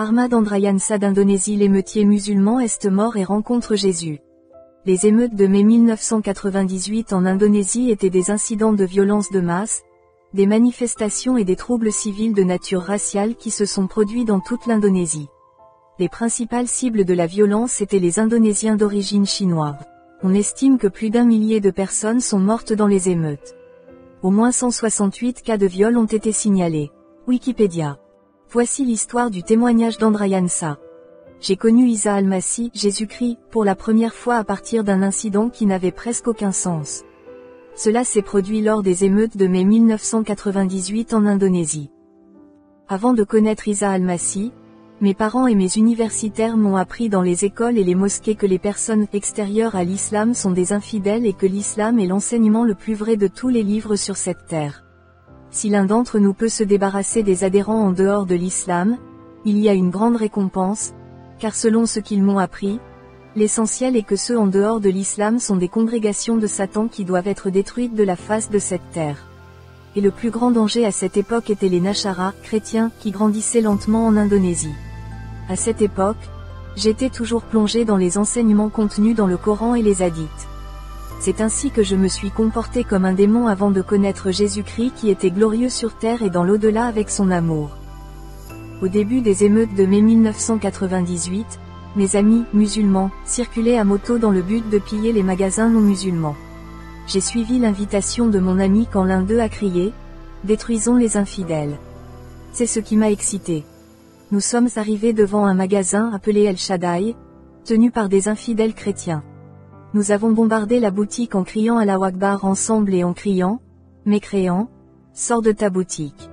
Ahmad Andrian Shah d'Indonésie. L'émeutier musulman est mort et rencontre Jésus. Les émeutes de mai 1998 en Indonésie étaient des incidents de violence de masse, des manifestations et des troubles civils de nature raciale qui se sont produits dans toute l'Indonésie. Les principales cibles de la violence étaient les Indonésiens d'origine chinoise. On estime que plus d'1 millier de personnes sont mortes dans les émeutes. Au moins 168 cas de viol ont été signalés. Wikipédia. Voici l'histoire du témoignage d'Andrian Shah. J'ai connu Isa al-Masih, Jésus-Christ, pour la première fois à partir d'un incident qui n'avait presque aucun sens. Cela s'est produit lors des émeutes de mai 1998 en Indonésie. Avant de connaître Isa al-Masih, mes parents et mes universitaires m'ont appris dans les écoles et les mosquées que les personnes extérieures à l'islam sont des infidèles et que l'islam est l'enseignement le plus vrai de tous les livres sur cette terre. Si l'un d'entre nous peut se débarrasser des adhérents en dehors de l'islam, il y a une grande récompense, car selon ce qu'ils m'ont appris, l'essentiel est que ceux en dehors de l'islam sont des congrégations de Satan qui doivent être détruites de la face de cette terre. Et le plus grand danger à cette époque était les Nasara, chrétiens, qui grandissaient lentement en Indonésie. À cette époque, j'étais toujours plongé dans les enseignements contenus dans le Coran et les hadiths. C'est ainsi que je me suis comporté comme un démon avant de connaître Jésus-Christ qui était glorieux sur terre et dans l'au-delà avec son amour. Au début des émeutes de mai 1998, mes amis, musulmans, circulaient à moto dans le but de piller les magasins non musulmans. J'ai suivi l'invitation de mon ami quand l'un d'eux a crié « Détruisons les infidèles ». C'est ce qui m'a excité. Nous sommes arrivés devant un magasin appelé El Shaddai, tenu par des infidèles chrétiens. Nous avons bombardé la boutique en criant Allahu Akbar ensemble et en criant « Mécréant, sors de ta boutique ».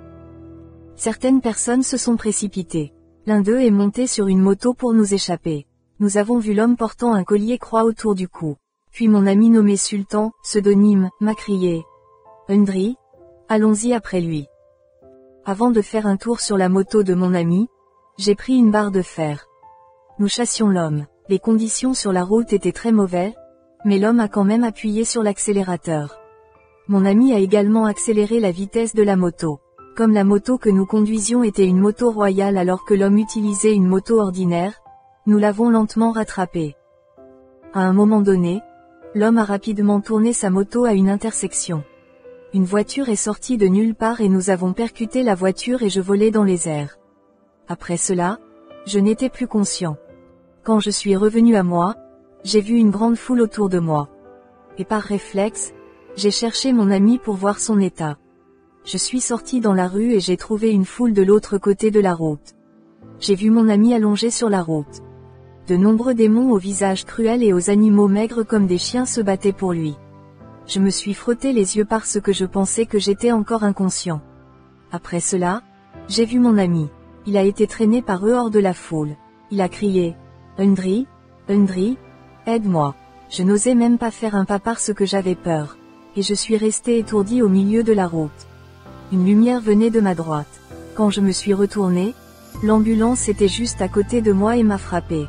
Certaines personnes se sont précipitées. L'un d'eux est monté sur une moto pour nous échapper. Nous avons vu l'homme portant un collier croix autour du cou. Puis mon ami nommé Sultan, pseudonyme, m'a crié « Undri, allons-y après lui ». Avant de faire un tour sur la moto de mon ami, j'ai pris une barre de fer. Nous chassions l'homme. Les conditions sur la route étaient très mauvaises, mais l'homme a quand même appuyé sur l'accélérateur. Mon ami a également accéléré la vitesse de la moto. Comme la moto que nous conduisions était une moto royale alors que l'homme utilisait une moto ordinaire, nous l'avons lentement rattrapé. À un moment donné, l'homme a rapidement tourné sa moto à une intersection. Une voiture est sortie de nulle part et nous avons percuté la voiture et je volais dans les airs. Après cela, je n'étais plus conscient. Quand je suis revenu à moi, j'ai vu une grande foule autour de moi. Et par réflexe, j'ai cherché mon ami pour voir son état. Je suis sorti dans la rue et j'ai trouvé une foule de l'autre côté de la route. J'ai vu mon ami allongé sur la route. De nombreux démons au visage cruel et aux animaux maigres comme des chiens se battaient pour lui. Je me suis frotté les yeux parce que je pensais que j'étais encore inconscient. Après cela, j'ai vu mon ami. Il a été traîné par eux hors de la foule. Il a crié « Undri, Undri, aide-moi ». Je n'osais même pas faire un pas parce que j'avais peur. Et je suis resté étourdi au milieu de la route. Une lumière venait de ma droite. Quand je me suis retourné, l'ambulance était juste à côté de moi et m'a frappé.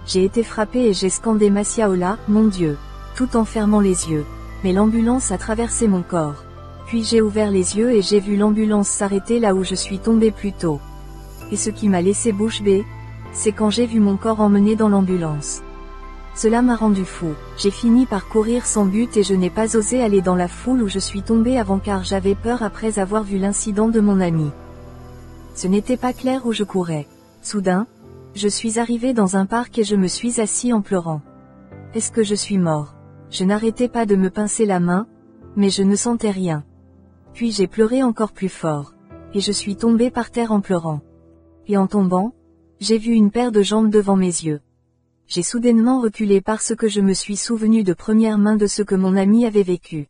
J'ai été frappé et j'ai scandé Masiaola, mon Dieu, tout en fermant les yeux. Mais l'ambulance a traversé mon corps. Puis j'ai ouvert les yeux et j'ai vu l'ambulance s'arrêter là où je suis tombé plus tôt. Et ce qui m'a laissé bouche bée, c'est quand j'ai vu mon corps emmené dans l'ambulance. Cela m'a rendu fou. J'ai fini par courir sans but et je n'ai pas osé aller dans la foule où je suis tombé avant car j'avais peur après avoir vu l'incident de mon ami. Ce n'était pas clair où je courais. Soudain, je suis arrivé dans un parc et je me suis assis en pleurant. Est-ce que je suis mort? Je n'arrêtais pas de me pincer la main, mais je ne sentais rien. Puis j'ai pleuré encore plus fort. Et je suis tombé par terre en pleurant. Et en tombant, j'ai vu une paire de jambes devant mes yeux. J'ai soudainement reculé parce que je me suis souvenu de première main de ce que mon ami avait vécu.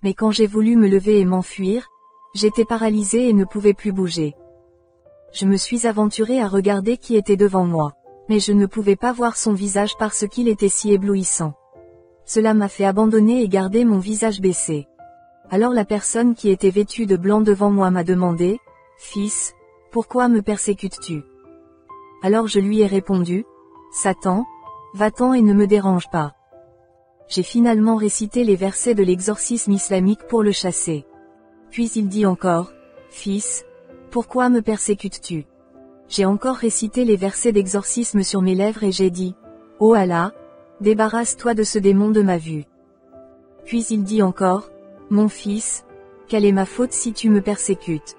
Mais quand j'ai voulu me lever et m'enfuir, j'étais paralysé et ne pouvais plus bouger. Je me suis aventuré à regarder qui était devant moi. Mais je ne pouvais pas voir son visage parce qu'il était si éblouissant. Cela m'a fait abandonner et garder mon visage baissé. Alors la personne qui était vêtue de blanc devant moi m'a demandé, « Fils, pourquoi me persécutes-tu » Alors je lui ai répondu, « Satan, va-t'en et ne me dérange pas. » J'ai finalement récité les versets de l'exorcisme islamique pour le chasser. Puis il dit encore, « Fils, pourquoi me persécutes-tu » J'ai encore récité les versets d'exorcisme sur mes lèvres et j'ai dit, « Oh Allah, débarrasse-toi de ce démon de ma vue. » Puis il dit encore, « Mon fils, quelle est ma faute si tu me persécutes ?»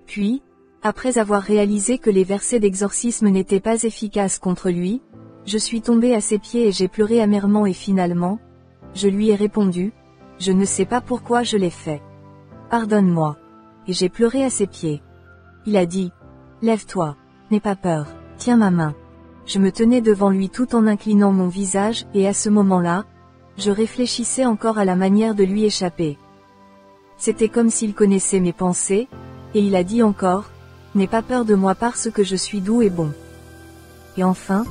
Puis, après avoir réalisé que les versets d'exorcisme n'étaient pas efficaces contre lui, je suis tombé à ses pieds et j'ai pleuré amèrement et finalement, je lui ai répondu, « Je ne sais pas pourquoi je l'ai fait. Pardonne-moi. » Et j'ai pleuré à ses pieds. Il a dit, « Lève-toi, n'aie pas peur, tiens ma main. » Je me tenais devant lui tout en inclinant mon visage, et à ce moment-là, je réfléchissais encore à la manière de lui échapper. C'était comme s'il connaissait mes pensées, et il a dit encore, « N'aie pas peur de moi parce que je suis doux et bon. » Et enfin,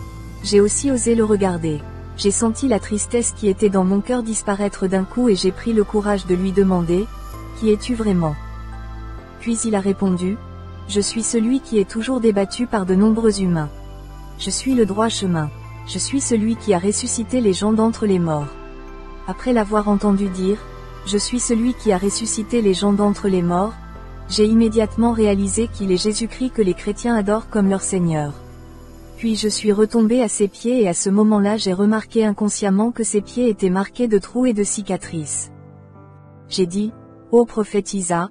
j'ai aussi osé le regarder. J'ai senti la tristesse qui était dans mon cœur disparaître d'un coup et j'ai pris le courage de lui demander, « Qui es-tu vraiment ?» Puis il a répondu, « Je suis celui qui est toujours débattu par de nombreux humains. Je suis le droit chemin. Je suis celui qui a ressuscité les gens d'entre les morts. » Après l'avoir entendu dire, « Je suis celui qui a ressuscité les gens d'entre les morts », j'ai immédiatement réalisé qu'il est Jésus-Christ que les chrétiens adorent comme leur Seigneur. Puis je suis retombé à ses pieds et à ce moment-là j'ai remarqué inconsciemment que ses pieds étaient marqués de trous et de cicatrices. J'ai dit, « Ô prophète Isa,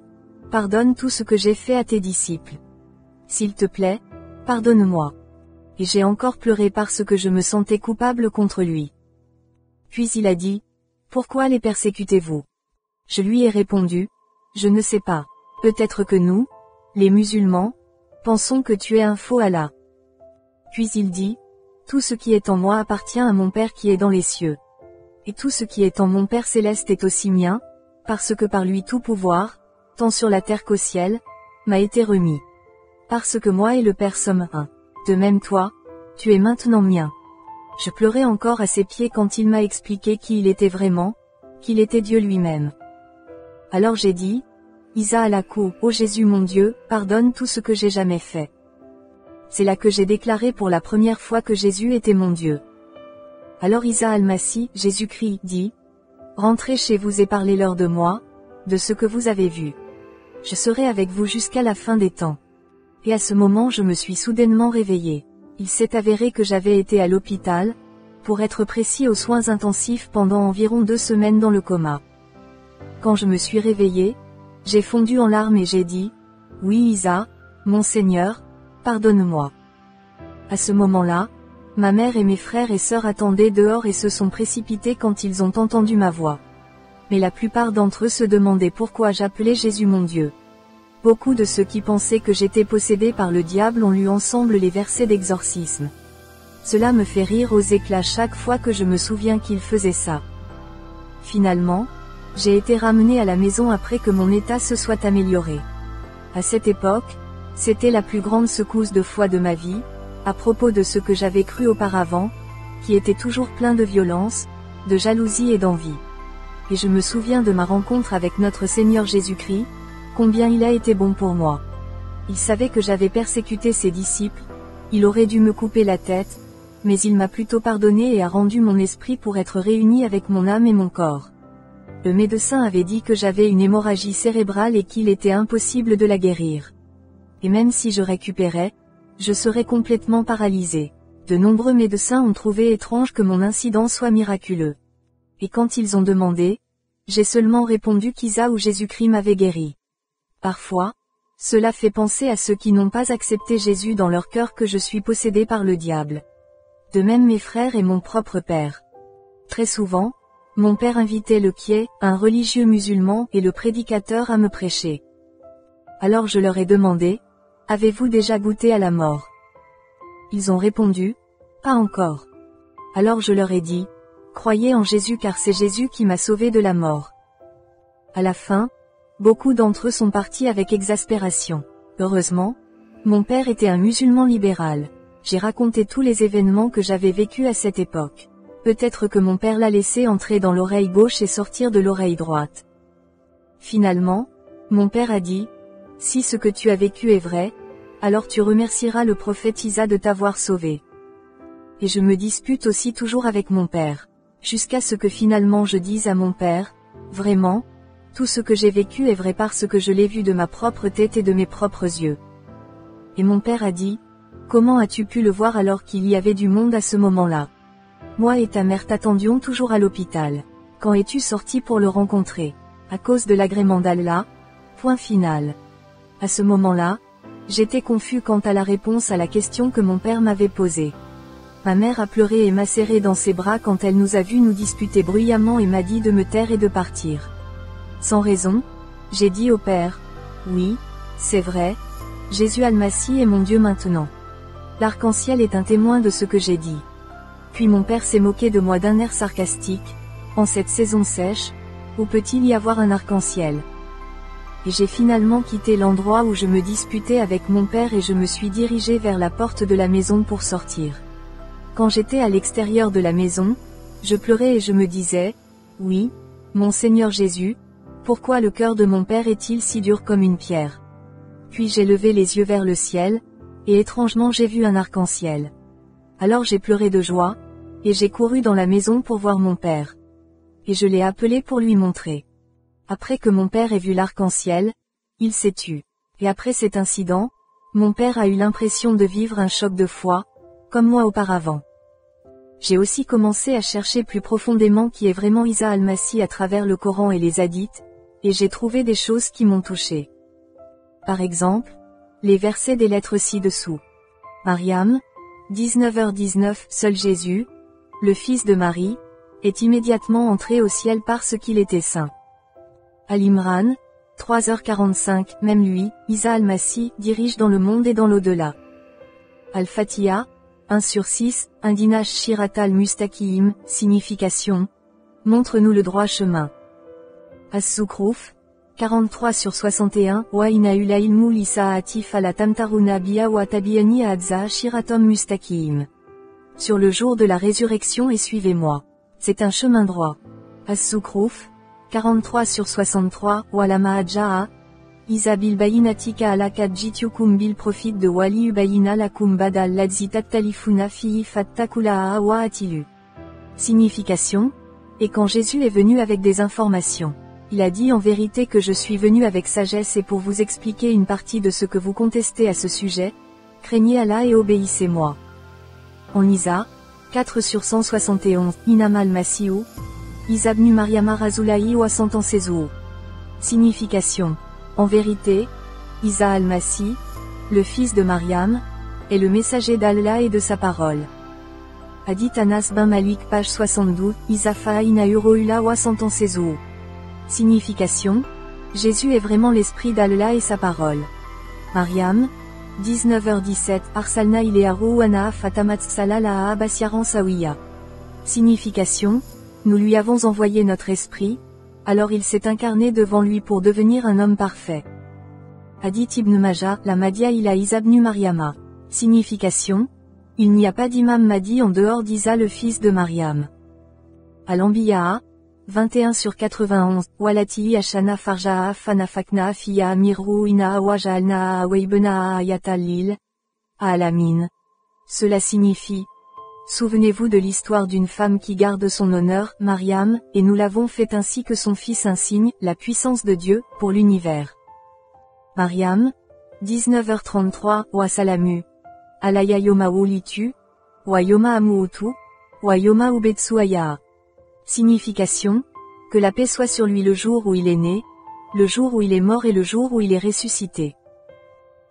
pardonne tout ce que j'ai fait à tes disciples. S'il te plaît, pardonne-moi. » Et j'ai encore pleuré parce que je me sentais coupable contre lui. Puis il a dit, « Pourquoi les persécutez-vous » Je lui ai répondu, « Je ne sais pas. Peut-être que nous, les musulmans, pensons que tu es un faux Allah. » Puis il dit, « Tout ce qui est en moi appartient à mon Père qui est dans les cieux. Et tout ce qui est en mon Père céleste est aussi mien, parce que par lui tout pouvoir, tant sur la terre qu'au ciel, m'a été remis. Parce que moi et le Père sommes un. De même toi, tu es maintenant mien. » Je pleurais encore à ses pieds quand il m'a expliqué qui il était vraiment, qu'il était Dieu lui-même. Alors j'ai dit, « Isa Alakou, ô Jésus mon Dieu, pardonne tout ce que j'ai jamais fait. » C'est là que j'ai déclaré pour la première fois que Jésus était mon Dieu. Alors Isa al-Masih, Jésus-Christ, dit, « Rentrez chez vous et parlez-leur de moi, de ce que vous avez vu. Je serai avec vous jusqu'à la fin des temps. » Et à ce moment je me suis soudainement réveillé. Il s'est avéré que j'avais été à l'hôpital, pour être précis aux soins intensifs pendant environ 2 semaines dans le coma. Quand je me suis réveillé, j'ai fondu en larmes et j'ai dit, « Oui Isa, mon Seigneur, pardonne-moi. » À ce moment-là, ma mère et mes frères et sœurs attendaient dehors et se sont précipités quand ils ont entendu ma voix. Mais la plupart d'entre eux se demandaient pourquoi j'appelais Jésus mon Dieu. Beaucoup de ceux qui pensaient que j'étais possédé par le diable ont lu ensemble les versets d'exorcisme. Cela me fait rire aux éclats chaque fois que je me souviens qu'ils faisaient ça. Finalement, j'ai été ramené à la maison après que mon état se soit amélioré. À cette époque, c'était la plus grande secousse de foi de ma vie, à propos de ce que j'avais cru auparavant, qui était toujours plein de violence, de jalousie et d'envie. Et je me souviens de ma rencontre avec notre Seigneur Jésus-Christ, combien il a été bon pour moi. Il savait que j'avais persécuté ses disciples, il aurait dû me couper la tête, mais il m'a plutôt pardonné et a rendu mon esprit pour être réuni avec mon âme et mon corps. Le médecin avait dit que j'avais une hémorragie cérébrale et qu'il était impossible de la guérir. Et même si je récupérais, je serais complètement paralysé. De nombreux médecins ont trouvé étrange que mon incident soit miraculeux. Et quand ils ont demandé, j'ai seulement répondu qu'Isa ou Jésus-Christ m'avait guéri. Parfois, cela fait penser à ceux qui n'ont pas accepté Jésus dans leur cœur que je suis possédé par le diable. De même mes frères et mon propre père. Très souvent, mon père invitait le quié, un religieux musulman, et le prédicateur à me prêcher. Alors je leur ai demandé, « Avez-vous déjà goûté à la mort ?» Ils ont répondu, « Pas encore. » Alors je leur ai dit, « Croyez en Jésus car c'est Jésus qui m'a sauvé de la mort. » À la fin, beaucoup d'entre eux sont partis avec exaspération. Heureusement, mon père était un musulman libéral. J'ai raconté tous les événements que j'avais vécus à cette époque. Peut-être que mon père l'a laissé entrer dans l'oreille gauche et sortir de l'oreille droite. Finalement, mon père a dit, « Si ce que tu as vécu est vrai, alors tu remercieras le prophète Isa de t'avoir sauvé. » Et je me dispute aussi toujours avec mon père. Jusqu'à ce que finalement je dise à mon père, « Vraiment, tout ce que j'ai vécu est vrai parce que je l'ai vu de ma propre tête et de mes propres yeux. » Et mon père a dit, comment as-tu pu le voir alors qu'il y avait du monde à ce moment-là? Moi et ta mère t'attendions toujours à l'hôpital. Quand es-tu sorti pour le rencontrer? À cause de l'agrément d'Allah? Point final. À ce moment-là, j'étais confus quant à la réponse à la question que mon père m'avait posée. Ma mère a pleuré et m'a serré dans ses bras quand elle nous a vus nous disputer bruyamment et m'a dit de me taire et de partir. Sans raison, j'ai dit au père, oui, c'est vrai, Jésus Al-Masih est mon Dieu maintenant. L'arc-en-ciel est un témoin de ce que j'ai dit. Puis mon père s'est moqué de moi d'un air sarcastique, en cette saison sèche, où peut-il y avoir un arc-en-ciel? Et j'ai finalement quitté l'endroit où je me disputais avec mon père et je me suis dirigé vers la porte de la maison pour sortir. Quand j'étais à l'extérieur de la maison, je pleurais et je me disais, oui, mon Seigneur Jésus, pourquoi le cœur de mon père est-il si dur comme une pierre? Puis j'ai levé les yeux vers le ciel, et étrangement j'ai vu un arc-en-ciel. Alors j'ai pleuré de joie, et j'ai couru dans la maison pour voir mon père. Et je l'ai appelé pour lui montrer. Après que mon père ait vu l'arc-en-ciel, il s'est tu. Et après cet incident, mon père a eu l'impression de vivre un choc de foi, comme moi auparavant. J'ai aussi commencé à chercher plus profondément qui est vraiment Isa Al-Masih à travers le Coran et les hadiths, et j'ai trouvé des choses qui m'ont touché. Par exemple, les versets des lettres ci-dessous. Mariam, 19h19, seul Jésus, le fils de Marie, est immédiatement entré au ciel parce qu'il était saint. Al-Imran, 3h45, même lui, Isa Al-Masih, dirige dans le monde et dans l'au-delà. Al-Fatiha, 1/6, Indinaj Shirat al-Mustaqim, signification. Montre-nous le droit chemin. As-Zukhruf, 43/61, Wa ina ula ilmu lisa'atif ala tamtaruna biya wa tabiyani adza shiratom mustaqim. Sur le jour de la résurrection et suivez-moi. C'est un chemin droit. As-Zukhruf, 43/63, Wa lama adja'a. Isa bil bayinatika ala kadjitukum bil profit de wali ubayina lakum badal ladzitattalifuna fihi fattakula'a wa atilu. Signification. Et quand Jésus est venu avec des informations. Il a dit en vérité que je suis venu avec sagesse et pour vous expliquer une partie de ce que vous contestez à ce sujet, craignez Allah et obéissez-moi. En Isa, 4/171, Inama al-Masihu, Isa bnu Maryama Razulahi wa Santansezou. Signification. En vérité, Isa al-Masih, le fils de Mariam, est le messager d'Allah et de sa parole. Hadith Anas bin Malik page 72, Isa fa'ina uroula wa Santansezou. Signification. Jésus est vraiment l'esprit d'Allah et sa parole. Mariam, 19h17, Arsalna ilearu wana fatamat salala abasyaran sawiya. Signification. Nous lui avons envoyé notre esprit, alors il s'est incarné devant lui pour devenir un homme parfait. Hadith Ibn Majah, la Mahdia ila Isa bnu Maryama. Signification. Il n'y a pas d'imam Mahdi en dehors d'Isa le fils de Maryam. Al-Anbiya, 21/91, Walati Ashana Farja'a Fanafakna Fiya Amirru Ina Wajalna Weibna Ayatalil. Al-Amin. Cela signifie. Souvenez-vous de l'histoire d'une femme qui garde son honneur, Mariam, et nous l'avons fait ainsi que son fils un signe, la puissance de Dieu, pour l'univers. Mariam, 19h33, Wa Salamu. Alaya Yoma Wulitu, Wa Yoma Amuutu, Wa Yoma Ubetsu Aya. Signification. Que la paix soit sur lui le jour où il est né, le jour où il est mort et le jour où il est ressuscité.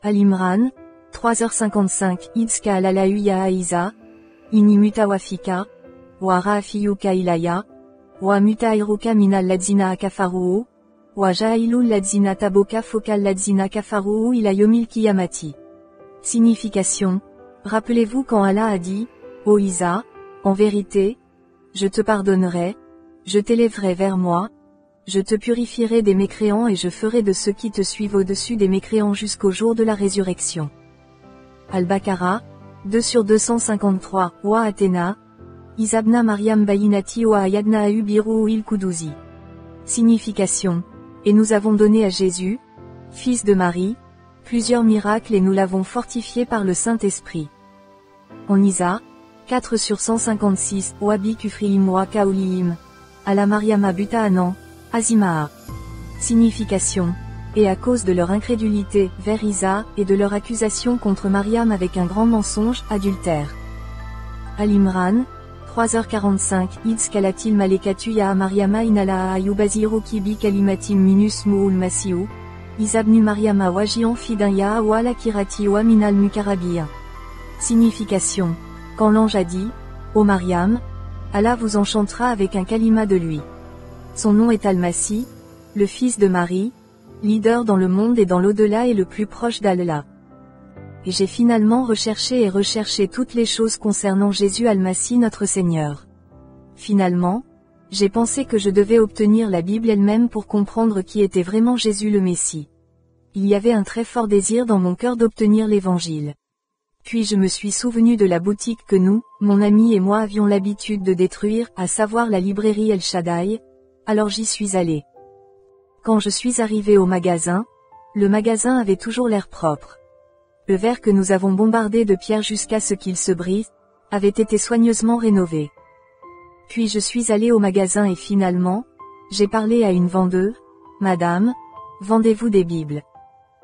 Al-Imran, 3h55, Idzka Alalayuya Aiza. Inni mutawafika, wa ra'afiyuka ilaya, wa mutairuka minal ladzina akafaru, wa ja'ilul ladzina taboka fokal ladzina kafaru ila yomil kiyamati. Signification. Rappelez-vous quand Allah a dit, ô Isa, en vérité, je te pardonnerai, je t'élèverai vers moi, je te purifierai des mécréants et je ferai de ceux qui te suivent au-dessus des mécréants jusqu'au jour de la résurrection. Al-Baqarah, 2/253, Wa Athéna, Isabna Maryam Bayinati Wa Ayadna Ubiru il Kuduzi. Signification. Et nous avons donné à Jésus, fils de Marie, plusieurs miracles et nous l'avons fortifié par le Saint-Esprit. En Isa, 4/156, Wabi Kufriim Wa Kauliim. Ala Maryama Buta Anan, Azimaa. Signification. et à cause de leur incrédulité, vers Isa, et de leur accusation contre Mariam avec un grand mensonge, adultère. Al-Imran, 3h45, Ids kalatil malekatu ya Mariama inala ayubaziru kibi kalimatim minus mu'ul masiu, Isabnu Mariama wajian fidan ya wala kirati wa minal mukarabiyya. Signification. Quand l'ange a dit, ô Mariam, Allah vous enchantera avec un kalima de lui. Son nom est Al-Masih, le fils de Marie, leader dans le monde et dans l'au-delà et le plus proche d'Allah. Et j'ai finalement recherché toutes les choses concernant Jésus Al-Masih notre Seigneur. Finalement, j'ai pensé que je devais obtenir la Bible elle-même pour comprendre qui était vraiment Jésus le Messie. Il y avait un très fort désir dans mon cœur d'obtenir l'Évangile. Puis je me suis souvenu de la boutique que nous, mon ami et moi avions l'habitude de détruire, à savoir la librairie El Shaddai, alors j'y suis allé. Quand je suis arrivé au magasin, le magasin avait toujours l'air propre. Le verre que nous avons bombardé de pierres jusqu'à ce qu'il se brise, avait été soigneusement rénové. Puis je suis allé au magasin et finalement, j'ai parlé à une vendeuse. « Madame, vendez-vous des Bibles ?»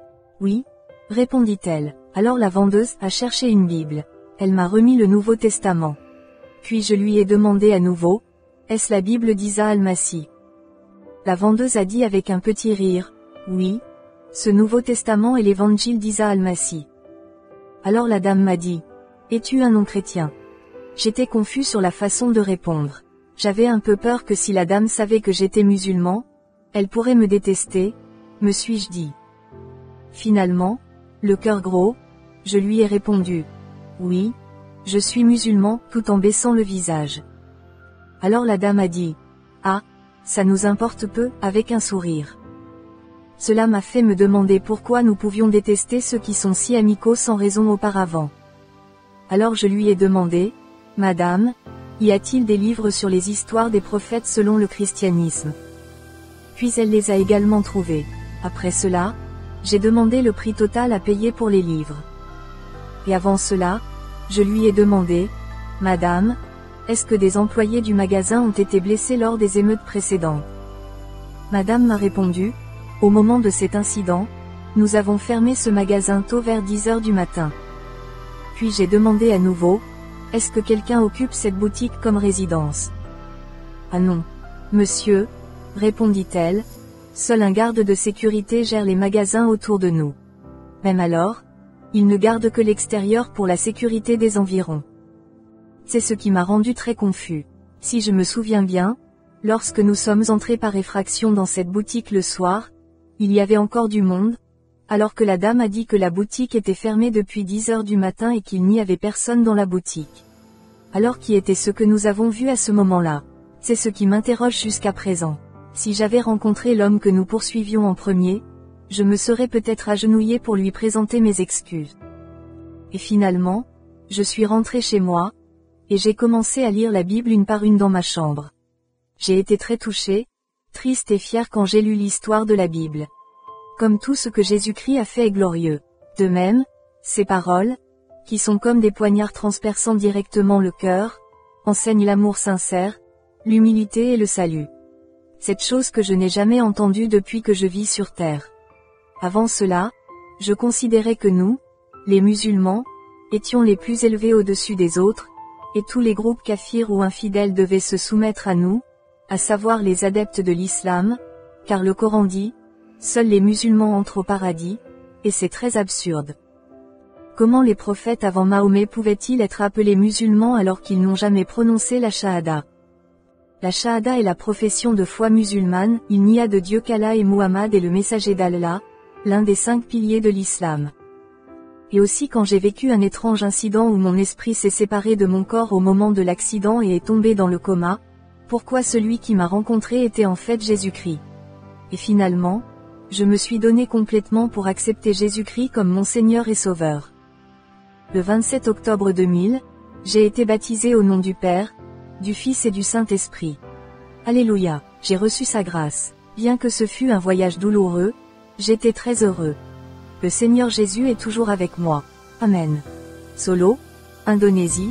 « Oui, » répondit-elle. Alors la vendeuse a cherché une Bible. Elle m'a remis le Nouveau Testament. Puis je lui ai demandé à nouveau, « Est-ce la Bible d'Isa Al-Masih ?» La vendeuse a dit avec un petit rire, « Oui, ce Nouveau Testament est l'Évangile d'Isa Al-Masih. » Alors la dame m'a dit, « Es-tu un non-chrétien ?» J'étais confus sur la façon de répondre. J'avais un peu peur que si la dame savait que j'étais musulman, elle pourrait me détester, me suis-je dit. Finalement, le cœur gros, je lui ai répondu, « Oui, je suis musulman, tout en baissant le visage. » Alors la dame a dit, « Ah, ça nous importe peu, avec un sourire. » Cela m'a fait me demander pourquoi nous pouvions détester ceux qui sont si amicaux sans raison auparavant. Alors je lui ai demandé, « Madame, y a-t-il des livres sur les histoires des prophètes selon le christianisme ?» Puis elle les a également trouvés. Après cela, j'ai demandé le prix total à payer pour les livres. Et avant cela, je lui ai demandé, « Madame, est-ce que des employés du magasin ont été blessés lors des émeutes précédentes ?» Madame m'a répondu, « Au moment de cet incident, nous avons fermé ce magasin tôt vers 10h du matin. » Puis j'ai demandé à nouveau, « Est-ce que quelqu'un occupe cette boutique comme résidence ?» « Ah non, monsieur, » répondit-elle, « seul un garde de sécurité gère les magasins autour de nous. Même alors, il ne garde que l'extérieur pour la sécurité des environs. » C'est ce qui m'a rendu très confus. Si je me souviens bien, lorsque nous sommes entrés par effraction dans cette boutique le soir, il y avait encore du monde, alors que la dame a dit que la boutique était fermée depuis 10h du matin et qu'il n'y avait personne dans la boutique. Alors qui était ce que nous avons vu à ce moment-là? C'est ce qui m'interroge jusqu'à présent. Si j'avais rencontré l'homme que nous poursuivions en premier, je me serais peut-être agenouillé pour lui présenter mes excuses. Et finalement, je suis rentré chez moi, et j'ai commencé à lire la Bible une par une dans ma chambre. J'ai été très touché, triste et fier quand j'ai lu l'histoire de la Bible. Comme tout ce que Jésus-Christ a fait est glorieux. De même, ces paroles, qui sont comme des poignards transperçant directement le cœur, enseignent l'amour sincère, l'humilité et le salut. Cette chose que je n'ai jamais entendue depuis que je vis sur terre. Avant cela, je considérais que nous, les musulmans, étions les plus élevés au-dessus des autres, et tous les groupes kafirs ou infidèles devaient se soumettre à nous, à savoir les adeptes de l'islam, car le Coran dit, seuls les musulmans entrent au paradis, et c'est très absurde. Comment les prophètes avant Mahomet pouvaient-ils être appelés musulmans alors qu'ils n'ont jamais prononcé la shahada? La shahada est la profession de foi musulmane, il n'y a de Dieu qu'Allah et Muhammad est le messager d'Allah, l'un des 5 piliers de l'islam. Et aussi quand j'ai vécu un étrange incident où mon esprit s'est séparé de mon corps au moment de l'accident et est tombé dans le coma, pourquoi celui qui m'a rencontré était en fait Jésus-Christ? Et finalement, je me suis donné complètement pour accepter Jésus-Christ comme mon Seigneur et Sauveur. Le 27 octobre 2000, j'ai été baptisé au nom du Père, du Fils et du Saint-Esprit. Alléluia, j'ai reçu sa grâce. Bien que ce fût un voyage douloureux, j'étais très heureux. Le Seigneur Jésus est toujours avec moi. Amen. Solo, Indonésie,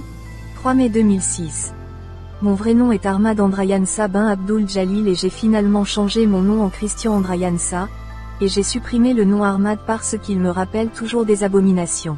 3 mai 2006. Mon vrai nom est Ahmad Andrayansa bin Abdul Jalil et j'ai finalement changé mon nom en Christian Andrayansa, Et j'ai supprimé le nom Ahmad parce qu'il me rappelle toujours des abominations.